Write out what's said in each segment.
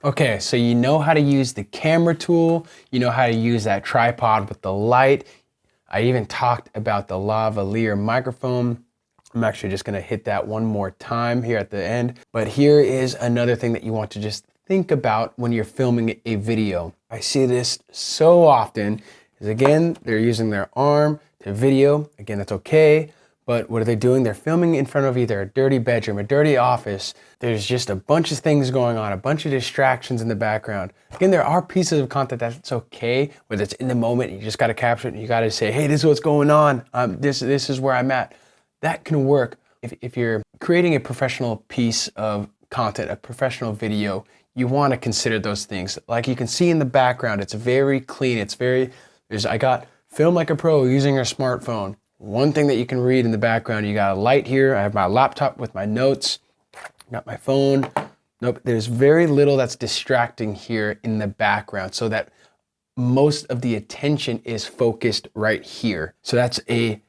Okay, so you know how to use the camera tool, you know how to use that tripod with the light. I even talked about the lavalier microphone. I'm actually just gonna hit that one more time here at the end. But here is another thing that you want to just think about when you're filming a video. I see this so often, is again, they're using their arm to video. Again, that's okay. But what are they doing? They're filming in front of either a dirty bedroom, a dirty office. There's just a bunch of things going on, a bunch of distractions in the background. Again, there are pieces of content that's okay, whether it's in the moment, you just gotta capture it and you gotta say, hey, this is what's going on. This is where I'm at. That can work. If you're creating a professional piece of content, a professional video, you wanna consider those things. Like you can see in the background, it's very clean. I got film like a pro using your smartphone. One thing that you can read in the background, you got a light here. I have my laptop with my notes, got my phone. Nope, there's very little that's distracting here in the background so that most of the attention is focused right here. So that's a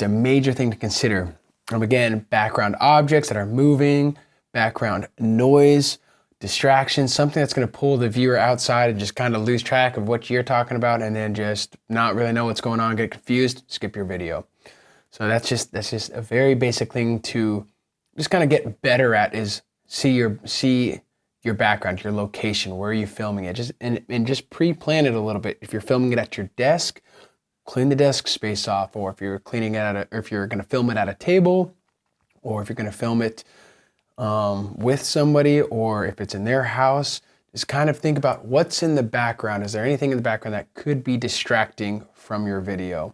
major thing to consider. Again, background objects that are moving, background noise, distractions, something that's gonna pull the viewer outside and just kind of lose track of what you're talking about and then just not really know what's going on, get confused, skip your video. So that's just a very basic thing to just kind of get better at, is see your background, your location, where are you filming it, and just pre-plan it a little bit. If you're filming it at your desk, clean the desk space off, or if you're cleaning it or if you're going to film it at a table, or if you're going to film it with somebody, or if it's in their house, just kind of think about what's in the background. Is there anything in the background that could be distracting from your video?